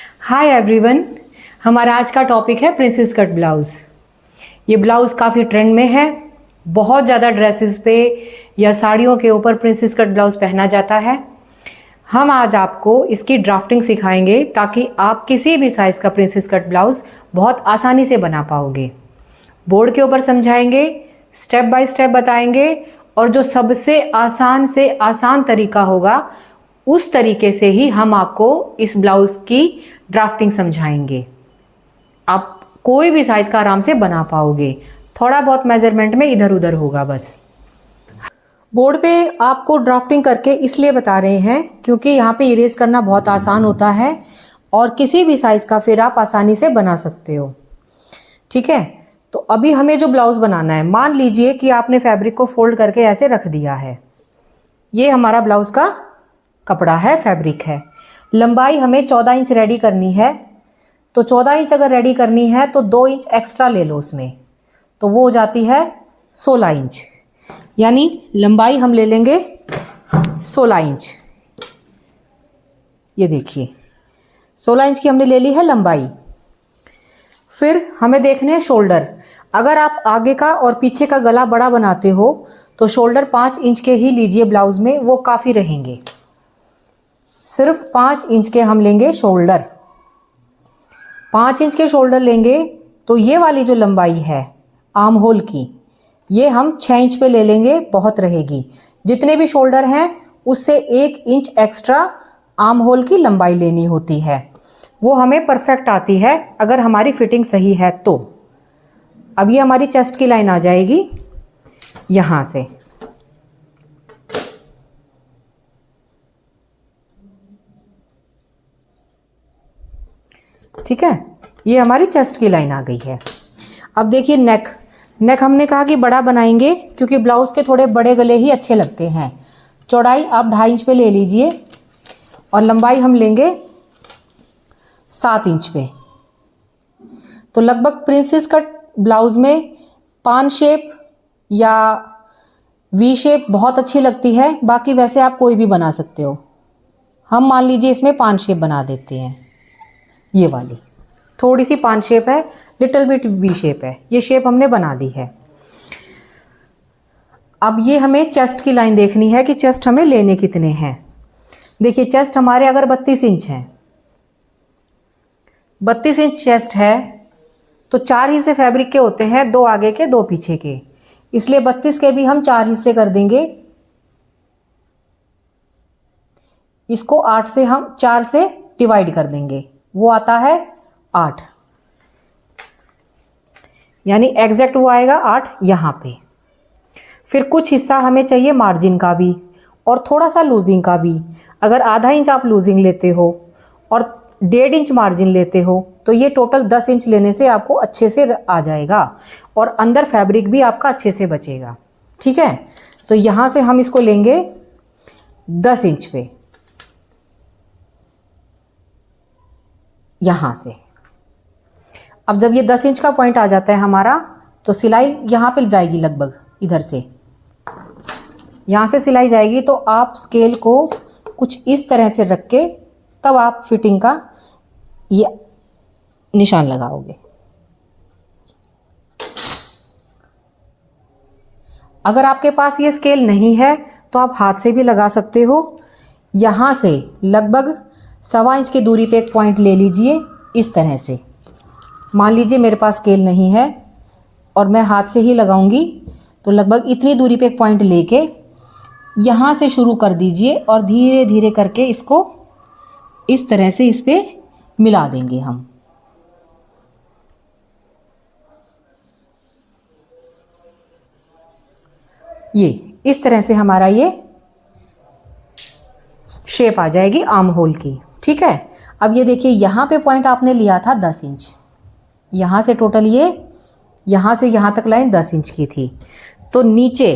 Hi everyone, हमारा आज का टॉपिक है प्रिंसेस कट ब्लाउज़। ये ब्लाउज़ काफ़ी ट्रेंड में है। बहुत ज़्यादा ड्रेसेस पे या साड़ियों के ऊपर प्रिंसेस कट ब्लाउज़ पहना जाता है। हम आज आपको इसकी ड्राफ्टिंग सिखाएंगे ताकि आप किसी भी साइज़ का प्रिंसेस कट ब्लाउज़ बहुत आसानी से बना पाओगे। बोर्ड के ऊपर समझाएंगे, स्टेप बाय स्टेप बताएंगे और जो सबसे आसान तरीका होगा उस तरीके से ही हम आपको इस ब्लाउज़ की ड्राफ्टिंग समझाएंगे। आप कोई भी साइज़ का आराम से बना पाओगे। थोड़ा बहुत मेजरमेंट में इधर उधर होगा बस। बोर्ड पे आपको ड्राफ्टिंग करके इसलिए बता रहे हैं क्योंकि यहाँ पे इरेज करना बहुत आसान होता है और किसी भी साइज़ का फिर आप आसानी से बना सकते हो। ठीक है, तो अभी हमें जो ब्लाउज़ बनाना है, मान लीजिए कि आपने फैब्रिक को फोल्ड करके ऐसे रख दिया है। ये हमारा ब्लाउज़ का कपड़ा है, फैब्रिक है। लंबाई हमें 14 इंच रेडी करनी है। तो 14 इंच अगर रेडी करनी है तो 2 इंच एक्स्ट्रा ले लो उसमें, तो वो हो जाती है 16 इंच। यानी लंबाई हम ले लेंगे 16 इंच। ये देखिए 16 इंच की हमने ले ली है लंबाई। फिर हमें देखने हैं शोल्डर। अगर आप आगे का और पीछे का गला बड़ा बनाते हो तो शोल्डर 5 इंच के ही लीजिए ब्लाउज में, वो काफ़ी रहेंगे। सिर्फ 5 इंच के हम लेंगे शोल्डर। 5 इंच के शोल्डर लेंगे तो ये वाली जो लंबाई है आर्म होल की, ये हम 6 इंच पे ले लेंगे, बहुत रहेगी। जितने भी शोल्डर हैं उससे 1 इंच एक्स्ट्रा आर्म होल की लंबाई लेनी होती है। वो हमें परफेक्ट आती है अगर हमारी फिटिंग सही है तो। अब ये हमारी चेस्ट की लाइन आ जाएगी यहाँ से। ठीक है, ये हमारी चेस्ट की लाइन आ गई है। अब देखिए नेक हमने कहा कि बड़ा बनाएंगे क्योंकि ब्लाउज़ के थोड़े बड़े गले ही अच्छे लगते हैं। चौड़ाई आप 2.5 इंच पे ले लीजिए और लंबाई हम लेंगे 7 इंच पे। तो लगभग प्रिंसेस कट ब्लाउज़ में पान शेप या वी शेप बहुत अच्छी लगती है। बाकी वैसे आप कोई भी बना सकते हो। हम मान लीजिए इसमें पान शेप बना देते हैं। ये वाली थोड़ी सी पान शेप है, लिटिल बिट वी शेप है। ये शेप हमने बना दी है। अब ये हमें चेस्ट की लाइन देखनी है कि चेस्ट हमें लेने कितने हैं। देखिए चेस्ट हमारे अगर 32 इंच है, 32 इंच चेस्ट है तो 4 हिस्से फैब्रिक के होते हैं, 2 आगे के 2 पीछे के, इसलिए 32 के भी हम 4 हिस्से कर देंगे। इसको 8 से हम 4 से डिवाइड कर देंगे, वो आता है 8। यानी एग्जैक्ट वो आएगा 8 यहाँ पे। फिर कुछ हिस्सा हमें चाहिए मार्जिन का भी और थोड़ा सा लूजिंग का भी। अगर आधा इंच आप लूजिंग लेते हो और 1.5 इंच मार्जिन लेते हो तो ये टोटल 10 इंच लेने से आपको अच्छे से आ जाएगा और अंदर फैब्रिक भी आपका अच्छे से बचेगा। ठीक है, तो यहाँ से हम इसको लेंगे 10 इंच पे, यहाँ से। अब जब ये 10 इंच का पॉइंट आ जाता है हमारा तो सिलाई यहाँ पे जाएगी, लगभग इधर से, यहाँ से सिलाई जाएगी। तो आप स्केल को कुछ इस तरह से रख के तब आप फिटिंग का ये निशान लगाओगे। अगर आपके पास ये स्केल नहीं है तो आप हाथ से भी लगा सकते हो। यहाँ से लगभग 1.25 इंच की दूरी पे एक पॉइंट ले लीजिए इस तरह से। मान लीजिए मेरे पास स्केल नहीं है और मैं हाथ से ही लगाऊंगी, तो लगभग इतनी दूरी पे एक पॉइंट लेके यहाँ से शुरू कर दीजिए और धीरे धीरे करके इसको इस तरह से इस पे मिला देंगे हम। ये इस तरह से हमारा ये शेप आ जाएगी आर्म होल की। ठीक है, अब ये देखिए यहाँ पे पॉइंट आपने लिया था 10 इंच। यहाँ से टोटल ये यहाँ से यहाँ तक लाइन 10 इंच की थी। तो नीचे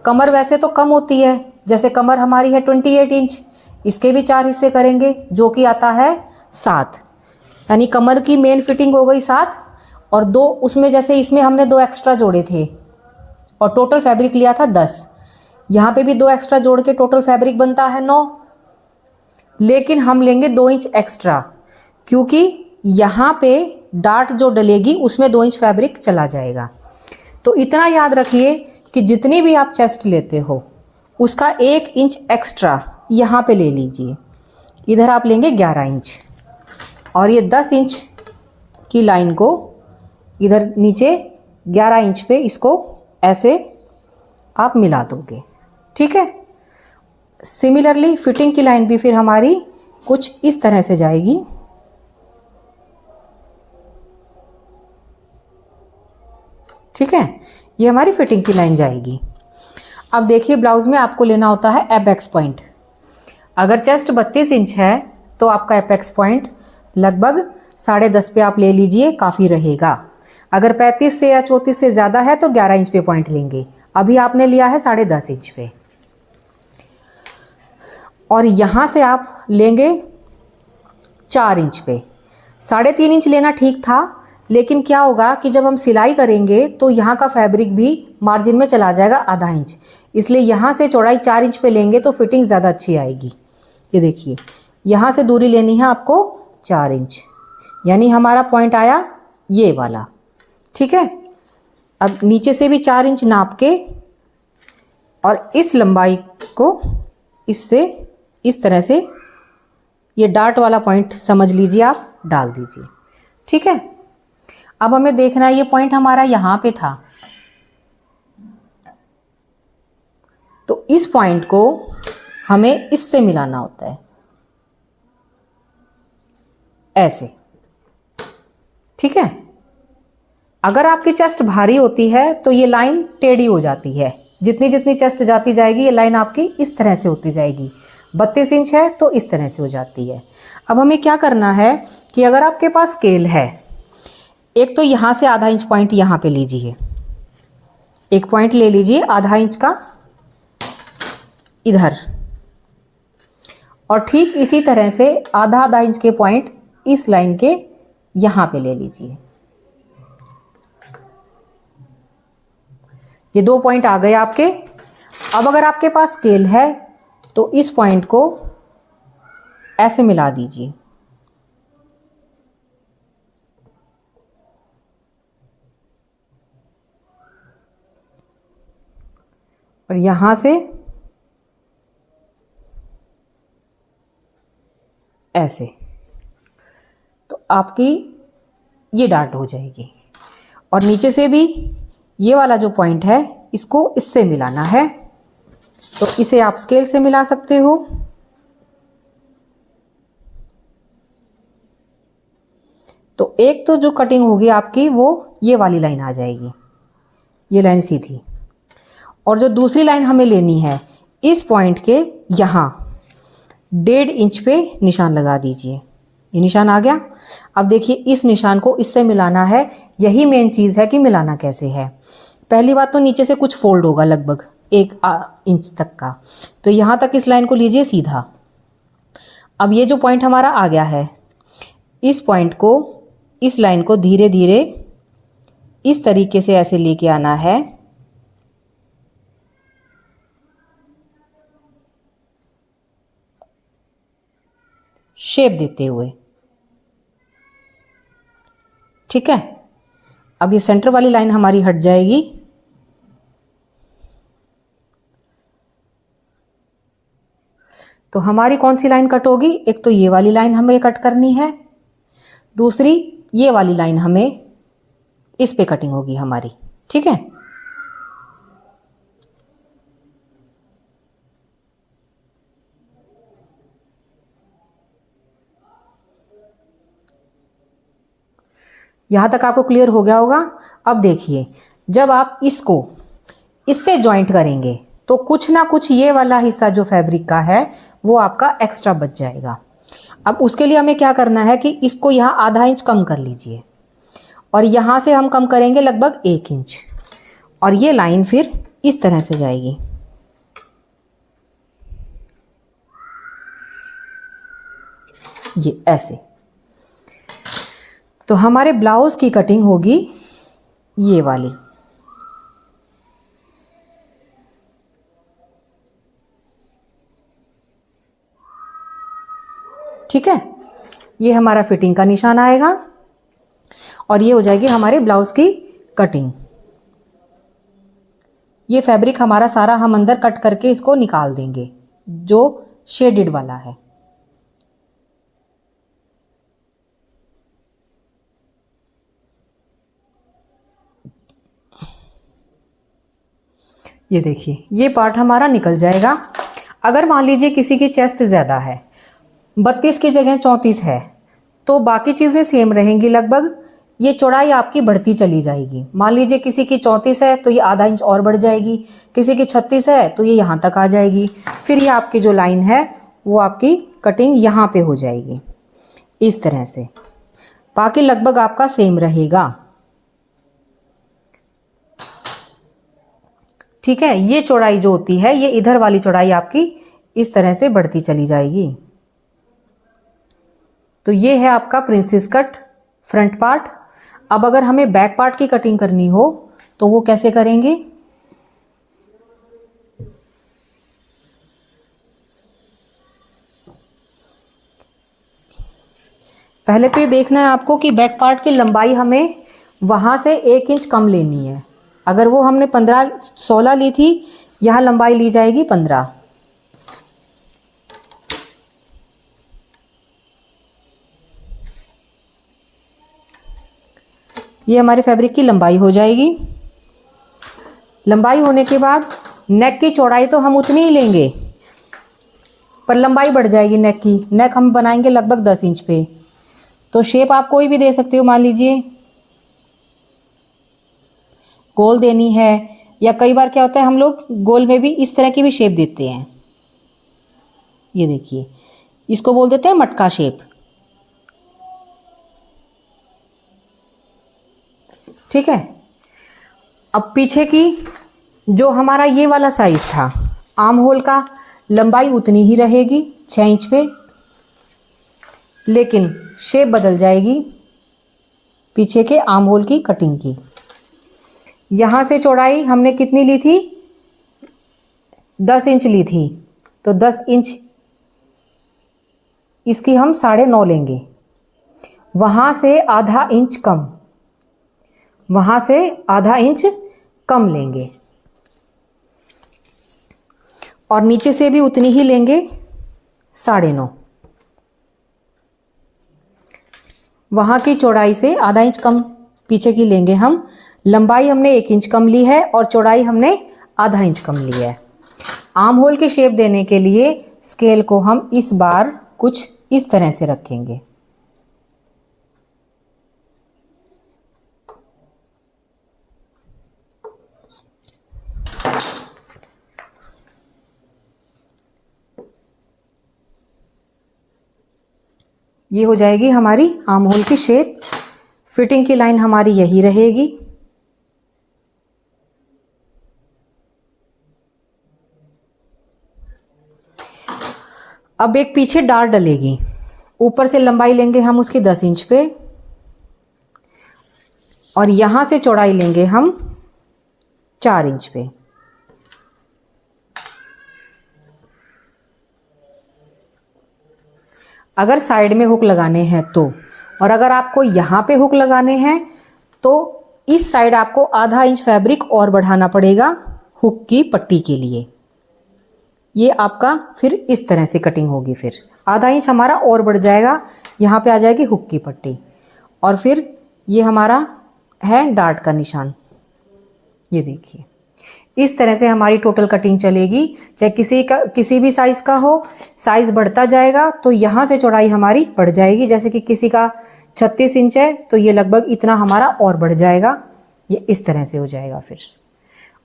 कमर वैसे तो कम होती है, जैसे कमर हमारी है 28 इंच, इसके भी 4 हिस्से करेंगे जो कि आता है 7। यानी कमर की मेन फिटिंग हो गई 7 और 2 उसमें, जैसे इसमें हमने 2 एक्स्ट्रा जोड़े थे और टोटल फैब्रिक लिया था 10। यहाँ पे भी 2 एक्स्ट्रा जोड़ के टोटल फैब्रिक बनता है 9, लेकिन हम लेंगे 2 इंच एक्स्ट्रा क्योंकि यहाँ पे डार्ट जो डलेगी उसमें 2 इंच फैब्रिक चला जाएगा। तो इतना याद रखिए कि जितनी भी आप चेस्ट लेते हो उसका 1 इंच एक्स्ट्रा यहाँ पे ले लीजिए। इधर आप लेंगे 11 इंच और ये 10 इंच की लाइन को इधर नीचे 11 इंच पे इसको ऐसे आप मिला दोगे। ठीक है। सिमिलरली फिटिंग की लाइन भी फिर हमारी कुछ इस तरह से जाएगी। ठीक है, ये हमारी फिटिंग की लाइन जाएगी। अब देखिए ब्लाउज में आपको लेना होता है एपेक्स पॉइंट। अगर चेस्ट 32 इंच है तो आपका एपेक्स पॉइंट लगभग 10.5 पे आप ले लीजिए, काफ़ी रहेगा। अगर 35 से या 34 से ज़्यादा है तो 11 इंच पे पॉइंट लेंगे। अभी आपने लिया है 10.5 इंच पे, और यहाँ से आप लेंगे 4 इंच पे। 3.5 इंच लेना ठीक था, लेकिन क्या होगा कि जब हम सिलाई करेंगे तो यहाँ का फैब्रिक भी मार्जिन में चला जाएगा आधा इंच, इसलिए यहाँ से चौड़ाई 4 इंच पे लेंगे तो फिटिंग ज़्यादा अच्छी आएगी। ये देखिए यहाँ से दूरी लेनी है आपको 4 इंच, यानी हमारा पॉइंट आया ये वाला। ठीक है। अब नीचे से भी 4 इंच नाप के और इस लंबाई को इससे इस तरह से ये डार्ट वाला पॉइंट समझ लीजिए, आप डाल दीजिए। ठीक है। अब हमें देखना है ये पॉइंट हमारा यहाँ पे था, तो इस पॉइंट को हमें इससे मिलाना होता है ऐसे। ठीक है। अगर आपकी चेस्ट भारी होती है तो ये लाइन टेढ़ी हो जाती है। जितनी जितनी चेस्ट जाती जाएगी ये लाइन आपकी इस तरह से होती जाएगी। 32 इंच है तो इस तरह से हो जाती है। अब हमें क्या करना है कि अगर आपके पास स्केल है, एक तो यहाँ से आधा इंच पॉइंट यहाँ पे लीजिए, एक पॉइंट ले लीजिए आधा इंच का इधर, और ठीक इसी तरह से आधा आधा इंच के पॉइंट इस लाइन के यहाँ पे ले लीजिए। ये 2 पॉइंट आ गए आपके। अब अगर आपके पास स्केल है तो इस पॉइंट को ऐसे मिला दीजिए, और यहां से ऐसे, तो आपकी ये डार्ट हो जाएगी। और नीचे से भी ये वाला जो पॉइंट है इसको इससे मिलाना है, तो इसे आप स्केल से मिला सकते हो। तो एक तो जो कटिंग होगी आपकी वो ये वाली लाइन आ जाएगी, ये लाइन सीधी। और जो दूसरी लाइन हमें लेनी है इस पॉइंट के यहाँ 1.5 इंच पे निशान लगा दीजिए। ये निशान आ गया। अब देखिए इस निशान को इससे मिलाना है। यही मेन चीज़ है कि मिलाना कैसे है। पहली बात तो नीचे से कुछ फोल्ड होगा लगभग 1 इंच तक का, तो यहाँ तक इस लाइन को लीजिए सीधा। अब ये जो पॉइंट हमारा आ गया है, इस पॉइंट को इस लाइन को धीरे धीरे इस तरीके से ऐसे लेके आना है, शेप देते हुए। ठीक है। अब ये सेंटर वाली लाइन हमारी हट जाएगी, तो हमारी कौन सी लाइन कट होगी? एक तो ये वाली लाइन हमें कट करनी है, दूसरी ये वाली लाइन हमें इस पे कटिंग होगी हमारी। ठीक है। यहां तक आपको क्लियर हो गया होगा। अब देखिए जब आप इसको इससे जॉइंट करेंगे तो कुछ ना कुछ ये वाला हिस्सा जो फैब्रिक का है वो आपका एक्स्ट्रा बच जाएगा। अब उसके लिए हमें क्या करना है कि इसको यहाँ आधा इंच कम कर लीजिए, और यहाँ से हम कम करेंगे लगभग 1 इंच, और ये लाइन फिर इस तरह से जाएगी। ये ऐसे। तो हमारे ब्लाउज की कटिंग होगी ये वाली। ठीक है। ये हमारा फिटिंग का निशान आएगा और ये हो जाएगी हमारे ब्लाउज की कटिंग। ये फैब्रिक हमारा सारा हम अंदर कट करके इसको निकाल देंगे जो शेडेड वाला है। ये देखिए ये पार्ट हमारा निकल जाएगा। अगर मान लीजिए किसी की चेस्ट ज़्यादा है, 32 की जगह 34 है, तो बाकी चीज़ें सेम रहेंगी लगभग, ये चौड़ाई आपकी बढ़ती चली जाएगी। मान लीजिए किसी की 34 है तो ये आधा इंच और बढ़ जाएगी, किसी की 36 है तो ये यहाँ तक आ जाएगी, फिर ये आपकी जो लाइन है वो आपकी कटिंग यहाँ पे हो जाएगी इस तरह से। बाकी लगभग आपका सेम रहेगा। ठीक है, ये चौड़ाई जो होती है ये इधर वाली चौड़ाई आपकी इस तरह से बढ़ती चली जाएगी। तो ये है आपका प्रिंसेस कट फ्रंट पार्ट। अब अगर हमें बैक पार्ट की कटिंग करनी हो तो वो कैसे करेंगे? पहले तो ये देखना है आपको कि बैक पार्ट की लंबाई हमें वहां से 1 इंच कम लेनी है। अगर वो हमने 16 ली थी, यहां लंबाई ली जाएगी 15। ये हमारे फैब्रिक की लंबाई हो जाएगी। लंबाई होने के बाद नेक की चौड़ाई तो हम उतनी ही लेंगे, पर लंबाई बढ़ जाएगी नेक की। नेक हम बनाएंगे लगभग 10 इंच पे। तो शेप आप कोई भी दे सकते हो, मान लीजिए गोल देनी है, या कई बार क्या होता है हम लोग गोल में भी इस तरह की भी शेप देते हैं। ये देखिए, इसको बोल देते हैं मटका शेप। ठीक है, अब पीछे की जो हमारा ये वाला साइज था आर्म होल का, लंबाई उतनी ही रहेगी 6 इंच पे, लेकिन शेप बदल जाएगी पीछे के आर्म होल की कटिंग की। यहाँ से चौड़ाई हमने कितनी ली थी? 10 इंच ली थी, तो 10 इंच इसकी हम 9.5 लेंगे। वहाँ से आधा इंच कम, वहाँ से आधा इंच कम लेंगे, और नीचे से भी उतनी ही लेंगे 9.5। वहाँ की चौड़ाई से आधा इंच कम पीछे की लेंगे हम। लंबाई हमने 1 इंच कम ली है और चौड़ाई हमने आधा इंच कम ली है। आर्म होल की शेप देने के लिए स्केल को हम इस बार कुछ इस तरह से रखेंगे। ये हो जाएगी हमारी आर्म होल की शेप। फिटिंग की लाइन हमारी यही रहेगी। अब एक पीछे डार्ट डलेगी, ऊपर से लंबाई लेंगे हम उसकी 10 इंच पे, और यहां से चौड़ाई लेंगे हम 4 इंच पे। अगर साइड में हुक लगाने हैं तो, और अगर आपको यहाँ पे हुक लगाने हैं तो इस साइड आपको आधा इंच फैब्रिक और बढ़ाना पड़ेगा हुक की पट्टी के लिए। ये आपका फिर इस तरह से कटिंग होगी, फिर आधा इंच हमारा और बढ़ जाएगा, यहाँ पे आ जाएगी हुक की पट्टी, और फिर ये हमारा है डार्ट का निशान। ये देखिए, इस तरह से हमारी टोटल कटिंग चलेगी। चाहे किसी भी साइज़ का हो, साइज़ बढ़ता जाएगा तो यहाँ से चौड़ाई हमारी बढ़ जाएगी। जैसे कि किसी का 36 इंच है तो ये लगभग इतना हमारा और बढ़ जाएगा, ये इस तरह से हो जाएगा फिर।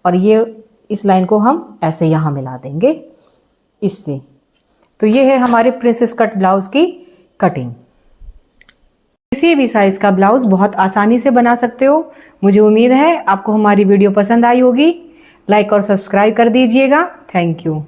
और ये इस लाइन को हम ऐसे यहाँ मिला देंगे इससे। तो ये है हमारे प्रिंसेस कट ब्लाउज़ की कटिंग। किसी भी साइज़ का ब्लाउज़ बहुत आसानी से बना सकते हो। मुझे उम्मीद है आपको हमारी वीडियो पसंद आई होगी। लाइक और सब्सक्राइब कर दीजिएगा। Thank you.